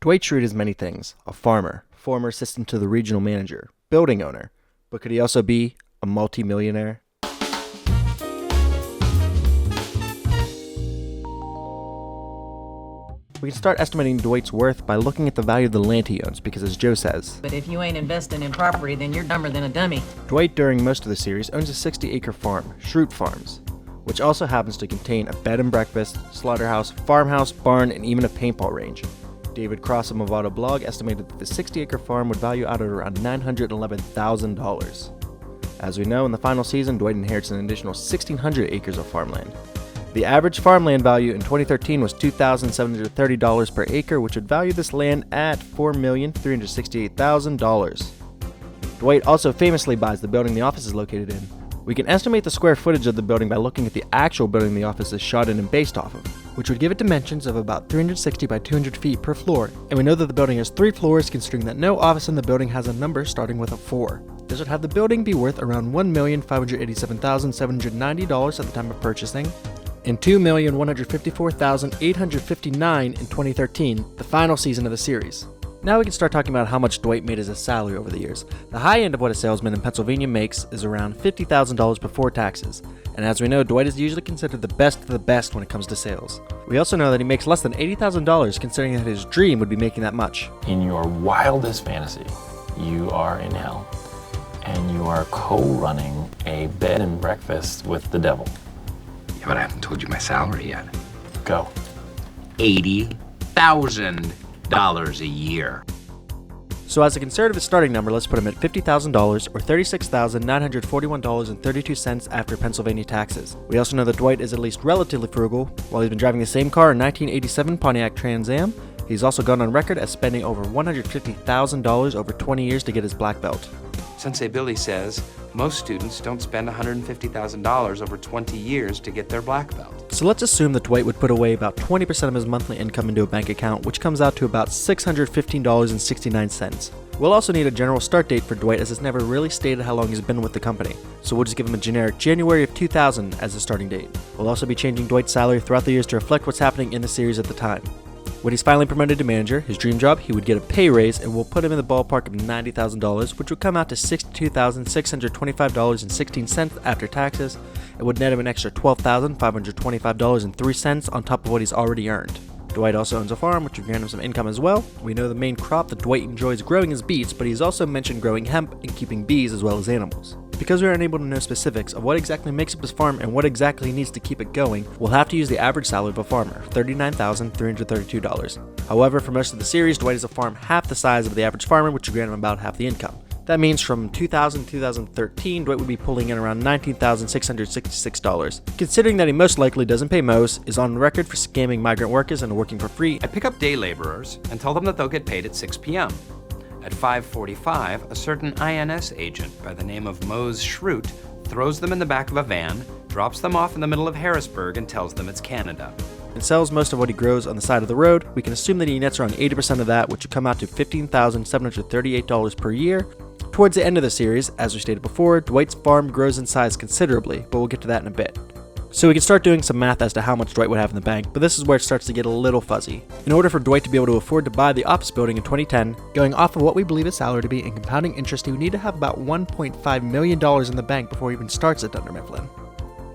Dwight Schrute is many things: a farmer, former assistant to the regional manager, building owner, but could he also be a multi-millionaire? We can start estimating Dwight's worth by looking at the value of the land he owns, because as Joe says, but if you ain't investing in property, then you're dumber than a dummy. Dwight, during most of the series, owns a 60-acre farm, Schrute Farms, which also happens to contain a bed and breakfast, slaughterhouse, farmhouse, barn, and even a paintball range. David Cross of Movado Blog estimated that the 60-acre farm would value out at around $911,000. As we know, in the final season, Dwight inherits an additional 1,600 acres of farmland. The average farmland value in 2013 was $2,730 per acre, which would value this land at $4,368,000. Dwight also famously buys the building the office is located in. We can estimate the square footage of the building by looking at the actual building the office is shot in and based off of, which would give it dimensions of about 360 by 200 feet per floor, and we know that the building has 3 floors, considering that no office in the building has a number starting with a 4. This would have the building be worth around $1,587,790 at the time of purchasing, and $2,154,859 in 2013, the final season of the series. Now we can start talking about how much Dwight made as a salary over the years. The high end of what a salesman in Pennsylvania makes is around $50,000 before taxes, and as we know, Dwight is usually considered the best of the best when it comes to sales. We also know that he makes less than $80,000, considering that his dream would be making that much. In your wildest fantasy, you are in hell, and you are co-running a bed and breakfast with the devil. Yeah, but I haven't told you my salary yet. Go. $80,000 a year. So as a conservative starting number, let's put him at $50,000 or $36,941.32 after Pennsylvania taxes. We also know that Dwight is at least relatively frugal. While he's been driving the same car, a 1987 Pontiac Trans Am, he's also gone on record as spending over $150,000 over 20 years to get his black belt. Sensei Billy says most students don't spend $150,000 over 20 years to get their black belt. So let's assume that Dwight would put away about 20% of his monthly income into a bank account, which comes out to about $615.69. We'll also need a general start date for Dwight, as it's never really stated how long he's been with the company, so we'll just give him a generic January of 2000 as the starting date. We'll also be changing Dwight's salary throughout the years to reflect what's happening in the series at the time. When he's finally promoted to manager, his dream job, he would get a pay raise, and we'll put him in the ballpark of $90,000, which would come out to $62,625.16 after taxes. It would net him an extra $12,525.03 on top of what he's already earned. Dwight also owns a farm, which would grant him some income as well. We know the main crop that Dwight enjoys growing is beets, but he's also mentioned growing hemp and keeping bees as well as animals. Because we are unable to know specifics of what exactly makes up his farm and what exactly he needs to keep it going, we'll have to use the average salary of a farmer, $39,332. However, for most of the series, Dwight is a farm half the size of the average farmer, which would grant him about half the income. That means from 2000 to 2013, Dwight would be pulling in around $19,666. Considering that he most likely doesn't pay most, is on record for scamming migrant workers and working for free. I pick up day laborers and tell them that they'll get paid at 6 p.m. At 5:45, a certain INS agent by the name of Mose Schrute throws them in the back of a van, drops them off in the middle of Harrisburg, and tells them it's Canada. And sells most of what he grows on the side of the road. We can assume that he nets around 80% of that, which would come out to $15,738 per year. Towards the end of the series, as we stated before, Dwight's farm grows in size considerably, but we'll get to that in a bit. So we can start doing some math as to how much Dwight would have in the bank, but this is where it starts to get a little fuzzy. In order for Dwight to be able to afford to buy the office building in 2010, going off of what we believe his salary to be and compounding interest, he would need to have about $1.5 million in the bank before he even starts at Dunder Mifflin.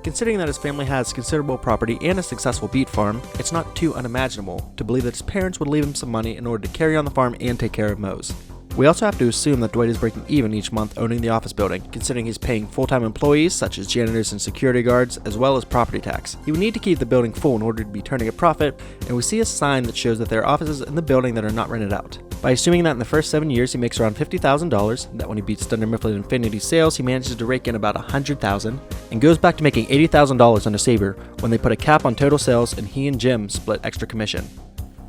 Considering that his family has considerable property and a successful beet farm, it's not too unimaginable to believe that his parents would leave him some money in order to carry on the farm and take care of Mose. We also have to assume that Dwight is breaking even each month owning the office building, considering he's paying full-time employees such as janitors and security guards, as well as property tax. He would need to keep the building full in order to be turning a profit, and we see a sign that shows that there are offices in the building that are not rented out. By assuming that in the first 7 years he makes around $50,000, that when he beats Dunder Mifflin Infinity sales he manages to rake in about $100,000, and goes back to making $80,000 under Sabre when they put a cap on total sales and he and Jim split extra commission.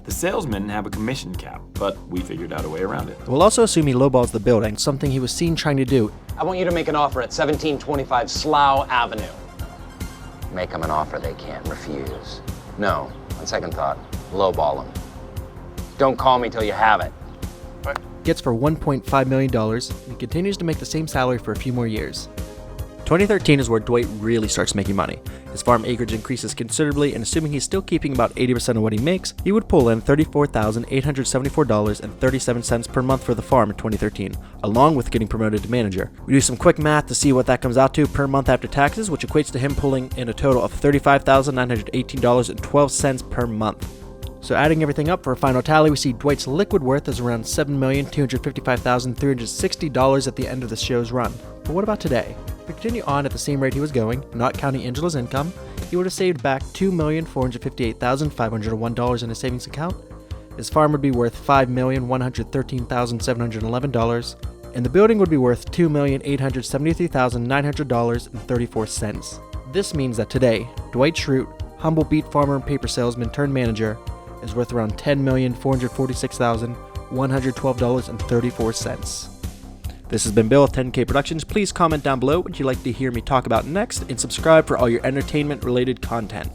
The salesmen have a commission cap, but we figured out a way around it. We'll also assume he lowballs the building, something he was seen trying to do. I want you to make an offer at 1725 Slough Avenue. Make them an offer they can't refuse. No, on second thought, lowball them. Don't call me till you have it. Gets for $1.5 million, and continues to make the same salary for a few more years. 2013 is where Dwight really starts making money. His farm acreage increases considerably, and assuming he's still keeping about 80% of what he makes, he would pull in $34,874.37 per month for the farm in 2013, along with getting promoted to manager. We do some quick math to see what that comes out to per month after taxes, which equates to him pulling in a total of $35,918.12 per month. So adding everything up for a final tally, we see Dwight's liquid worth is around $7,255,360 at the end of the show's run. But what about today? If we continue on at the same rate he was going, not counting Angela's income, he would have saved back $2,458,501 in his savings account. His farm would be worth $5,113,711, and the building would be worth $2,873,900.34. This means that today, Dwight Schrute, humble beet farmer and paper salesman turned manager, is worth around $10,446,112.34. This has been Bill with 10K Productions. Please comment down below what you'd like to hear me talk about next, and subscribe for all your entertainment-related content.